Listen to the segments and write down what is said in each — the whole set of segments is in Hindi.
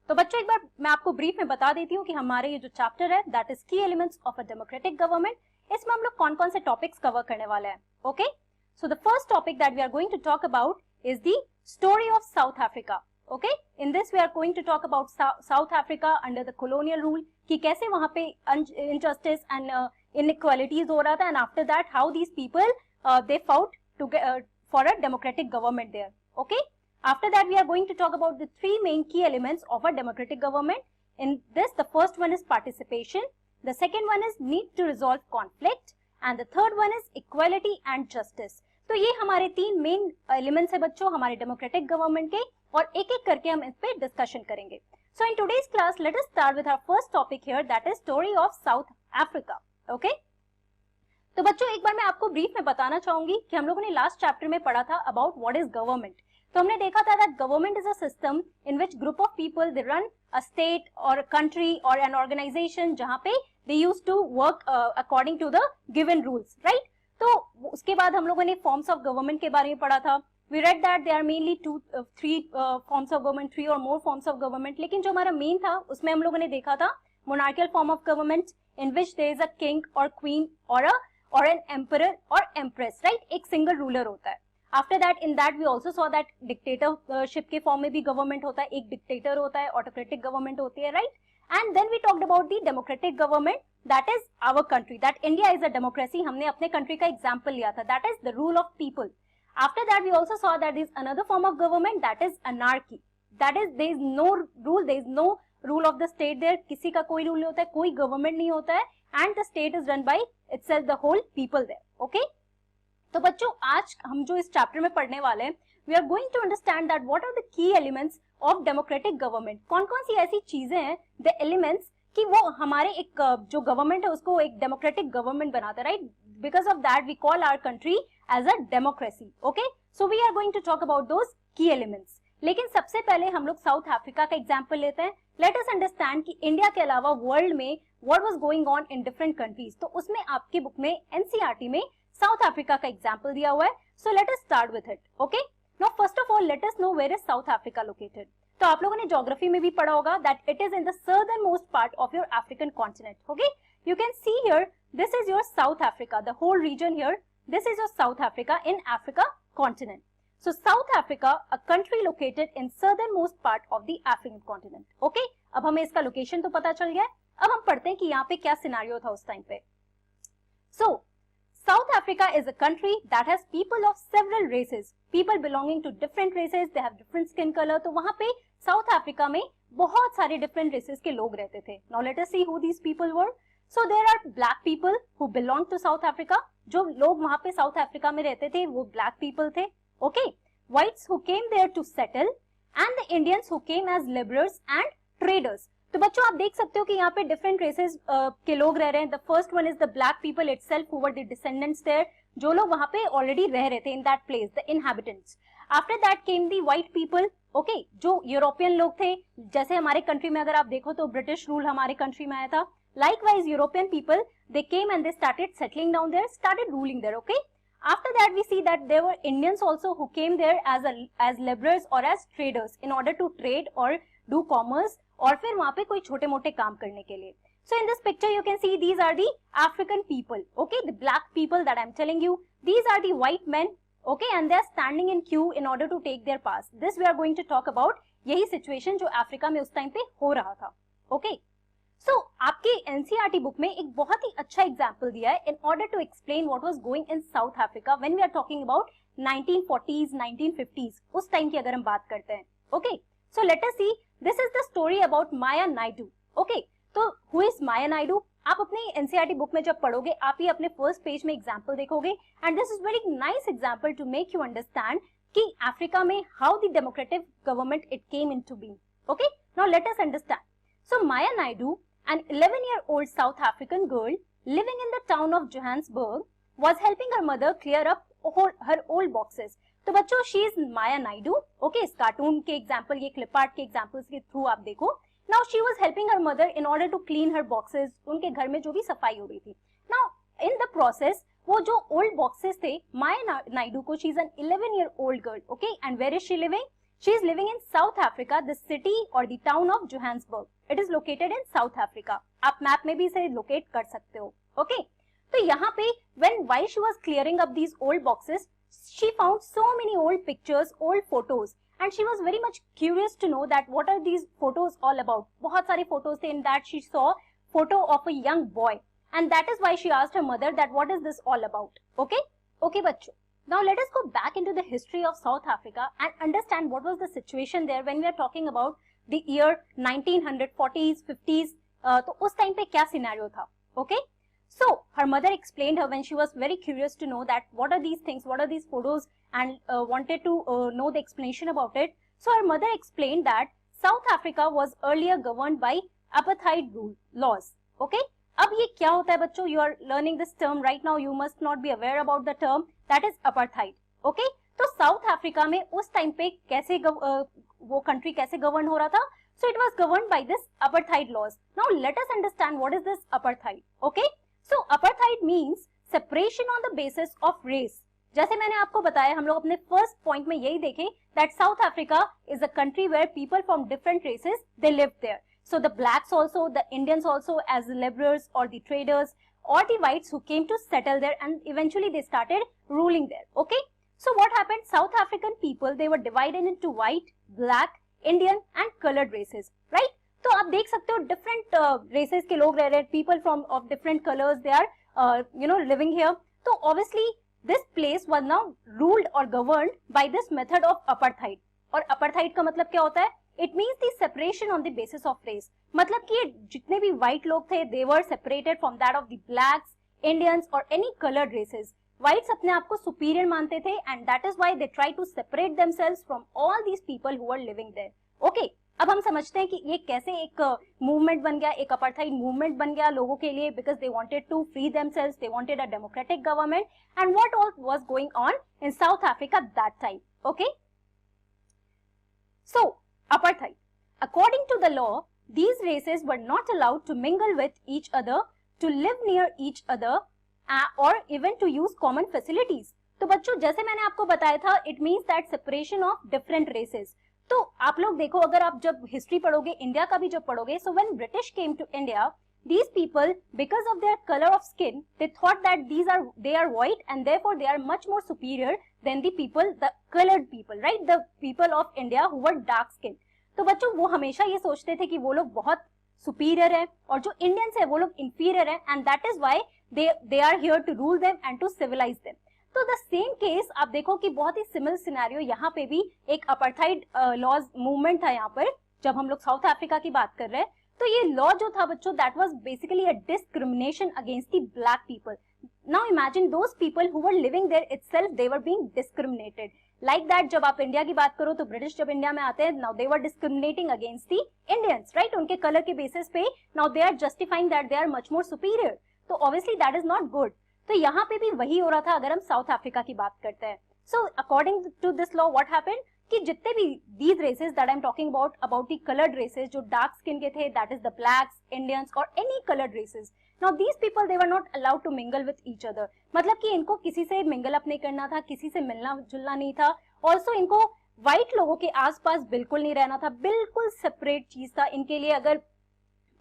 तो बच्चों एक बार मैं आपको ब्रीफ में बता देती हूँ कि हमारे ये जो चैप्टर है दैट इज की elements of a democratic government, इसमें हम लोग कौन कौन से टॉपिक्स कवर करने वाले हैं. Okay, so the first topic that we are going to talk about is the story of South Africa. Okay, in this we are going to talk about South Africa under the colonial rule, कि कैसे वहां पे इनजस्टिस एंड इनइक्वालिटीज हो रहा था, and after that how these people they fought for a democratic government there. Okay, after that we are going to talk about the three main key elements of a democratic government. In this, the first one is participation, the second one is need to resolve conflict, and the third one is equality and justice. तो ये हमारे तीन मेन एलिमेंट्स है बच्चों हमारे डेमोक्रेटिक गवर्नमेंट के, और एक एक करके हम इस पे डिस्कशन करेंगे. So in today's class let us start with our first topic here, that is story of South Africa. Okay, तो बच्चों एक बार मैं आपको ब्रीफ में बताना चाहूंगी कि हम लोगों ने लास्ट चैप्टर में पढ़ा था अबाउट व्हाट इज गवर्नमेंट. तो हमने देखा था that government is a system in which group of people they run a state और कंट्री और एन ऑर्गेनाइजेशन जहां पे they use to work according to the given rules, right. तो उसके बाद हम लोगों ने फॉर्म्स ऑफ गवर्नमेंट के बारे में पढ़ा था. We read that they are mainly three forms of government, three और मोर फॉर्म्स ऑफ गवर्नमेंट. लेकिन जो हमारा मेन था उसमें हम लोगों ने देखा था monarchial form of government in which there is a king और क्वीन और एन एम्परर और एम्प्रेस, राइट. एक सिंगल रूलर होता है. After that in that we also saw that dictatorship के फॉर्म में भी गवर्नमेंट होता है, एक डिक्टेटर होता है, ऑटोक्रेटिक गवर्नमेंट होती है, right. And then we talked about the democratic government, that is our country, that India is a democracy. हमने अपने कंट्री का एग्जाम्पल लिया था, that is the rule of people. After that we also saw that is another form of government, that is anarchy, that is there is no rule, there is no rule of the state there. किसी का कोई रूल नहीं होता है, कोई गवर्नमेंट नहीं होता है, and the state is run by itself, the whole people there. Okay, तो बच्चों आज हम जो इस चैप्टर में पढ़ने वाले हैं, we are going to understand that what are the key elements of democratic government. कौन कौन सी ऐसी चीजें हैं, the elements, कि वो हमारे एक जो गवर्नमेंट है उसको एक डेमोक्रेटिक गवर्नमेंट बनाता है, right. Because of that we call our country as a democracy. Okay, so we are going to talk about those key elements. लेकिन सबसे पहले हम लोग साउथ अफ्रीका का एग्जाम्पल लेते हैं. लेट अस अंडरस्टैंड कि इंडिया के अलावा वर्ल्ड में what was going on in different countries. तो उसमें आपकी बुक में एनसीईआरटी में साउथ अफ्रीका का एग्जाम्पल दिया हुआ है. So let us start with it. Okay, now first of all let us know where is South Africa located. तो आप लोगों ने ज्योग्राफी में भी पढ़ा होगा that it is in the southern most part of your African continent. Okay, you can see here this is your South Africa, the whole region here, this is your South Africa in Africa continent. So South Africa, a country located in southernmost part of the African continent. Okay, अब हमें इसका लोकेशन तो पता चल गया है. अब हम पढ़ते हैं कि यहाँ पे क्या सिनारियो था उस टाइम पे. So South Africa is a country that has people of several races, people belonging to different races, they have different skin color. तो वहाँ पे साउथ अफ्रीका में बहुत सारे different races के लोग रहते थे. Now let us see who these people were. So there are black people who belong to South Africa. जो लोग वहाँ पे साउथ अफ्रीका में रहते थे वो black people थे. Okay, whites who came there to settle and the Indians who came as laborers and traders. तो बच्चों आप देख सकते हो कि यहाँ पे different races के लोग रह रहे हैं. The first one is the black people itself who were the descendants there, जो लोग वहाँ पे already रह रहे थे in that place, the inhabitants. After that came the white people. Okay, जो यूरोपियन लोग थे, जैसे हमारे कंट्री में अगर आप देखो तो ब्रिटिश रूल हमारे कंट्री में आया था. Likewise European people, they came and they started settling down there, started ruling there. Okay. After that we see that there were Indians also who came there as laborers or as traders in order to trade or do commerce, और फिर वहाँ पे कोई छोटे मोटे काम करने के लिए. So in this picture you can see these are the African people. Okay, the black people that I'm telling you, these are the white men. Okay, and they are standing in queue in order to take their pass. This we are going to talk about. यही situation जो अफ्रीका में उस टाइम पे हो रहा था. Okay. So, आपकी एनसीईआरटी बुक में एक बहुत ही अच्छा एग्जाम्पल दिया है in order to explain what was going in South Africa when we are talking about 1940s 1950s, उस टाइम की अगर हम बात करते हैं. Okay, so let us see, this is the story about Maya Naidu. Okay, तो हु इज माया नायडू? आप अपनी एनसीईआरटी बुक में जब पढ़ोगे आप ये अपने फर्स्ट पेज में एग्जाम्पल देखोगे, and this is very nice example to make you understand कि अफ्रीका में how the democratic government it came into being. Okay, now let us understand. So Maya Naidu, an 11-year-old South African girl living in the town of Johannesburg, was helping her mother clear up her old boxes. तो बच्चों she is Maya Naidoo. Okay, इस कार्टून के एग्जाम्पल, ये क्लिप आर्ट के एग्जाम्पल्स के थ्रू आप देखो. Now she was helping her mother in order to clean her boxes. उनके घर में जो भी सफाई हो रही थी. Now in the process वो जो old boxes थे, Maya Naidoo को, she is an 11-year-old girl. Okay, and where is she living? She is living in South Africa, the city or the town of Johannesburg. It is located in South Africa. आप मैप में भी इसे लोकेट कर सकते हो. Okay? तो यहाँ पे while she was clearing up these old boxes, she found so many old pictures, old photos, and she was very much curious to know that what are these photos all about. बहुत सारे photos थे. In that she saw photo of a young boy, and that is why she asked her mother that what is this all about. Okay? Okay, बच्चों. Now let us go back into the history of South Africa and understand what was the situation there when we are talking about the year 1940s, 50s. तो उस टाइम पे क्या सिनेरियो था. Okay? So her mother explained her when she was very curious to know that what are these things, what are these photos, and wanted to know the explanation about it. So her mother explained that South Africa was earlier governed by apartheid laws. Okay? अब ये क्या होता है बच्चों? You are learning this term right now. You must not be aware about the term that is apartheid. Okay? तो साउथ अफ्रीका में उस टाइम पे कैसे वो कंट्री कैसे गवर्न हो रहा था? So it was governed by this apartheid laws. Now let us understand what is this apartheid. Okay? So apartheid means separation on the basis of race. जैसे मैंने आपको बताया, हम लोग अपने फर्स्ट पॉइंट में यही देखे that South Africa is a country where people from different races they live there. So the blacks also, the Indians also as the laborers or the traders or the whites who came to settle there, and eventually they started ruling there. Okay? So what happened? South African people, they were divided into white, black, Indian and colored races. Right? तो आप देख सकते हो different races के लोग रह रहे हैं, people from of different colors they are living here. तो obviously this place was now ruled or governed by this method of apartheid. और apartheid का मतलब क्या होता है? It means the separation on the basis of race. मतलब कि जितने भी white लोग थे, they were separated from that of the blacks, Indians or any colored races. Whites अपने आप को superior मानते थे, and that is why they try to separate themselves from all these people who are living there. Okay? अब हम समझते हैं कि ये कैसे एक मूवमेंट बन गया, एक apartheid मूवमेंट बन गया लोगों के लिए, because they wanted to free themselves, they wanted a democratic government, and what all was going on in South Africa that time. Okay? So apartheid. According to the law, these races were not allowed to mingle with each other, to live near each other, or even to use common facilities. तो बच्चों जैसे मैंने आपको बताया था, it means that separation of different races. तो आप लोग देखो, अगर आप जब हिस्ट्री पढ़ोगे, इंडिया का भी जब पढ़ोगे, so when British came to India, these people, because of their color of skin, they thought that they are white and therefore they are much more superior than the people, the colored people, right? The people of India who were dark skin. तो बच्चों वो हमेशा ये सोचते थे कि वो लोग बहुत सुपीरियर है और जो इंडियंस है वो लोग इंफीरियर है, and that is why they are here to rule them and to civilize them. तो द सेम केस आप देखो कि बहुत ही सिमिलर सिनेरियो यहाँ पे भी एक अपार्थाइड लॉज मूवमेंट था. यहाँ पर जब हम लोग साउथ अफ्रीका की बात कर रहे हैं, तो ये लॉ जो था बच्चों, that was basically a discrimination against the black people. Now imagine those people who were living there itself, they were being discriminated like that. जब आप इंडिया की बात करो तो ब्रिटिश जब इंडिया में आते हैं, now they were discriminating against the Indians, right? उनके कलर के बेसिस पे now they are justifying that they are much more superior. तो obviously that is not good. तो यहाँ पे भी वही हो रहा था अगर हम साउथ अफ्रीका की बात करते हैं. So according to this law what happened कि जितने भी these races that I am talking about the coloured races, जो डार्क स्किन के थे, that is the blacks, Indians और any coloured races, now these people they were not allowed to mingle with each other. मतलब कि इनको किसी से मिंगल अप नहीं करना था, किसी से मिलना जुलना नहीं था. ऑल्सो इनको व्हाइट लोगों के आसपास बिल्कुल नहीं रहना था, बिल्कुल सेपरेट चीज था इनके लिए. अगर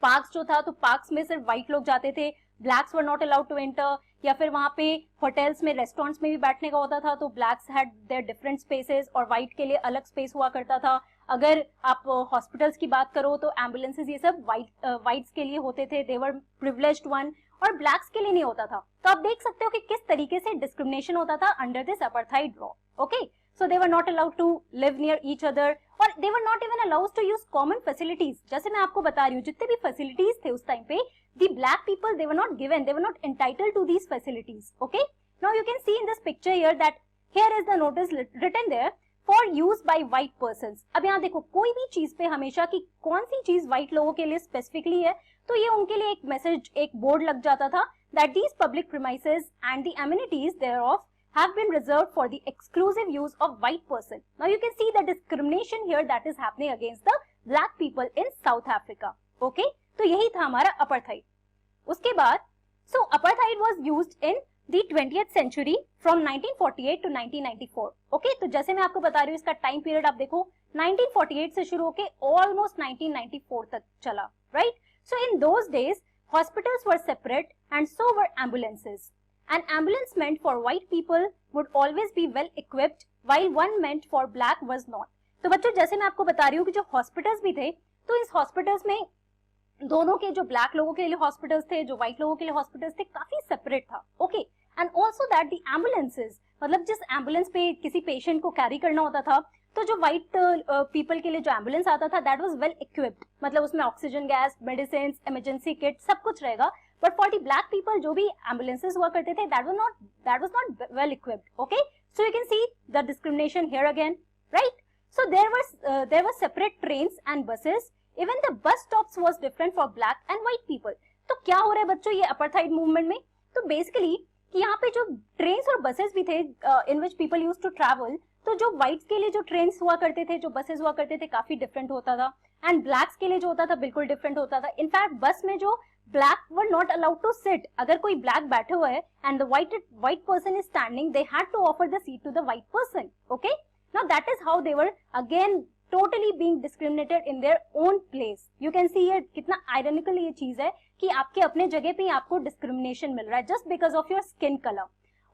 पार्क्स जो था तो पार्क्स में सिर्फ व्हाइट लोग जाते थे, blacks were not allowed to enter. या फिर वहां पे होटल्स में, रेस्टोरेंट्स में भी बैठने का होता था तो blacks had their different spaces और व्हाइट के लिए अलग स्पेस हुआ करता था. अगर आप हॉस्पिटल्स की बात करो तो एम्बुलेंसेस ये सब व्हाइट्स के लिए होते थे, दे वर प्रिविलेज्ड वन, और ब्लैक्स के लिए नहीं होता था. तो आप देख सकते हो कि किस तरीके से डिस्क्रिमिनेशन होता था under this apartheid law. Okay, so they were not allowed to live near each other और they were not even allowed to use common facilities. जैसे मैं आपको बता रही हूँ, जितने भी फैसिलिटीज थे उस टाइम पे, the black people, they were not given, they were not entitled to these facilities. Okay, now you can see in this picture here that here is the notice written there for use by white persons. अब यहाँ देखो, कोई भी चीज पे हमेशा की कौन सी चीज व्हाइट लोगों के लिए स्पेसिफिकली है, तो ये उनके लिए एक मैसेज, एक बोर्ड लग जाता था that these public premises and the amenities thereof have been reserved for the exclusive use of white person. Now you can see the discrimination here that is happening against the black people in South Africa. Okay, तो यही था हमारा अपार्थाइड. उसके बाद so apartheid was used in the 20th century from 1948 to 1994. Okay, तो जैसे मैं आपको बता रही हूँ, इसका टाइम पीरियड आप देखो 1948 से शुरू होके ऑलमोस्ट 1994 तक चला, right? So in those days hospitals were separate and so were ambulances. An ambulance meant for white people would always be well equipped while one meant for black was not. तो बच्चों जैसे मैं आपको बता रही हूँ कि जो हॉस्पिटल्स भी थे तो इस हॉस्पिटल्स में दोनों के जो ब्लैक लोगों के लिए हॉस्पिटल्स थे, जो व्हाइट लोगों के लिए हॉस्पिटल्स थे, काफी सेपरेट था, okay? And also that the ambulances, मतलब जिस एम्बुलेंस पे किसी पेशेंट को कैरी करना होता था तो जो व्हाइट पीपल के लिए जो एम्बुलेंस आता था दैट वाज वेल इक्विप्ड, मतलब उसमें oxygen gas, medicine, emergency kit सब कुछ रहेगा. But for the black people जो भी एम्बुलेंसेज हुआ करते थे that was not well equipped, okay? So you can see the discrimination here again, right? So there were separate trains and buses. Even the bus stops was different for black and white people. तो क्या हो रहा है बच्चों ये अपार्थाइड मूवमेंट में? तो बेसिकली कि यहाँ पे जो ट्रेन्स और बसेस भी थे in which people used to travel, तो जो व्हाइट्स के लिए जो ट्रेन्स हुआ करते थे, जो बसेस हुआ करते थे, काफी डिफरेंट होता था. एंड ब्लैक्स के लिए जो होता था बिल्कुल डिफरेंट होता था. इनफैक्ट बस में जो black were not allowed to sit, अगर कोई ब्लैक बैठे हुए है and the white person is standing, they had to offer the seat to the white person, okay? Now that is how they were again totally being discriminated in their own place. You can see here कितना ironical ये चीज है कि आपके अपने जगह पे आपको discrimination मिल रहा है just because of your skin color.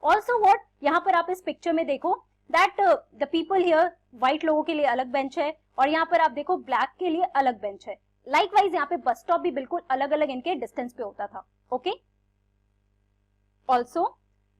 Also what, यहाँ पर आप इस पिक्चर में देखो that the people here, white लोगों के लिए अलग बेंच है और यहाँ पर आप देखो black के लिए अलग बेंच है. Likewise यहाँ पे बस स्टॉप भी बिल्कुल अलग अलग इनके डिस्टेंस पे होता था, okay? Also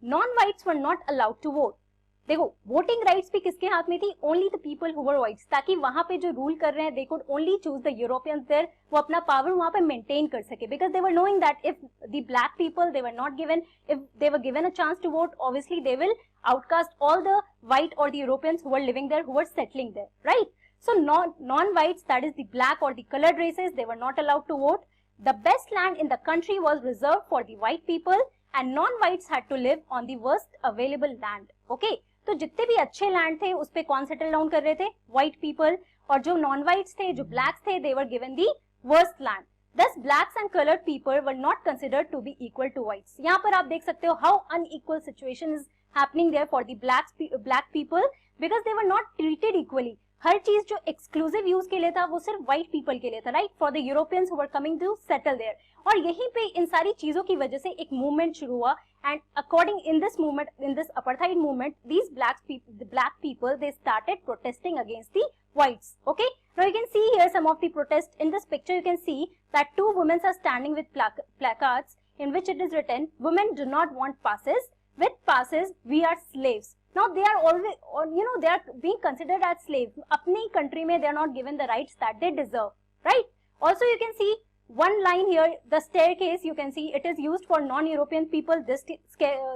non-whites were not allowed to vote. देखो वोटिंग राइट्स भी किसके हाथ में थी? Only the people who were whites, ताकि वहां पे जो रूल कर रहे हैं they could only choose the Europeans there, वो अपना पावर वहां पे मेंटेन कर सके, because they were knowing that if the black people they were not given, if they were given a chance to vote, obviously they will outcast all the white or the Europeans who were living there, who were settling there, right? So non-whites, that is the black or the colored races, they were not allowed to vote. The best land in the country was reserved for the white people and non-whites had to live on the worst available land, okay? तो जितने भी अच्छे लैंड थे उस पे कौन सेटल डाउन कर रहे थे? White people. और जो नॉन व्हाइट्स थे, जो ब्लैक्स थे, they were given the worst land. Thus blacks and colored people were not considered to be equal to whites. यहाँ पर आप देख सकते हो how unequal situation is happening there for the black people because they were not treated equally. हर चीज जो एक्सक्लूसिव यूज के लिए था वो सिर्फ व्हाइट पीपल के लिए था, right? For the Europeans who were coming to settle there. और यहीं पे इन सारी चीजों की वजह से एक मूवमेंट शुरू हुआ and according in this movement, in this apartheid movement, these black people they started protesting against the whites, okay? Now you can see here some of the protest. In this picture you can see that two women are standing with placards in which it is written, women do not want passes, with passes we are slaves. Now they are always, you know, they are being considered as slaves. अपनी country में they are not given the rights that they deserve, right? Also you can see one line here, the staircase, you can see it is used for non-European people. This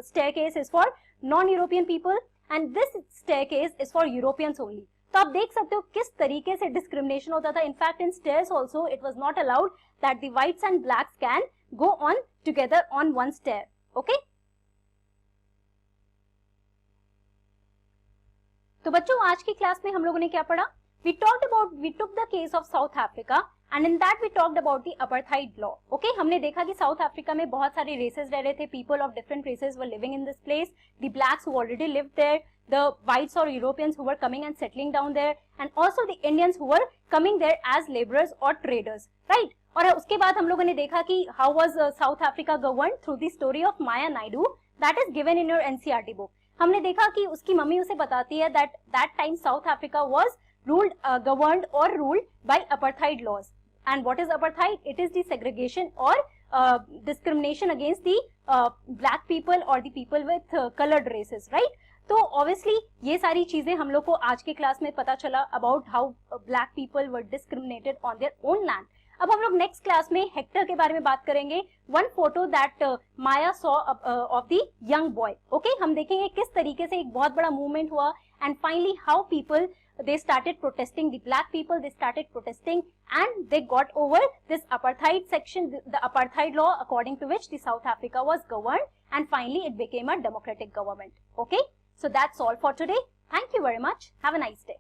staircase is for non-European people and this staircase is for Europeans only. तो आप देख सकते हो किस तरीके से discrimination होता था. In fact in stairs also it was not allowed that the whites and blacks can go on together on one stair, okay? तो बच्चों आज की क्लास में हम लोगों ने क्या पढ़ा? We took the case of South Africa and in that we talked about the apartheid law. Okay, हमने देखा कि साउथ अफ्रीका में बहुत सारे रेसेस रह रहे थे. People of different races were living in this place. The blacks who already lived there, the whites or Europeans who were coming and settling down there, and also the Indians who were coming there as laborers or traders, right? और उसके बाद हम लोगों ने देखा कि how was South Africa governed through the story of Maya Naidu that is given in your NCERT book. हमने देखा कि उसकी मम्मी उसे बताती है that time South Africa was ruled, governed or ruled by apartheid laws. And what is apartheid? It is the segregation or discrimination against the black people or the people with colored races, right? तो obviously ये सारी चीजें हम लोग को आज के क्लास में पता चला about how black people were discriminated on their own land. अब हम लोग नेक्स्ट क्लास में हेक्टर के बारे में बात करेंगे. One photo that Maya saw of the young boy. Okay, हम देखेंगे किस तरीके से एक बहुत बड़ा मूवमेंट हुआ and finally how people they started protesting, the black people they started protesting and they got over this apartheid section, the apartheid law according to which the South Africa was governed and finally it became a democratic government. Okay, so that's all for today. Thank you very much. Have a nice day.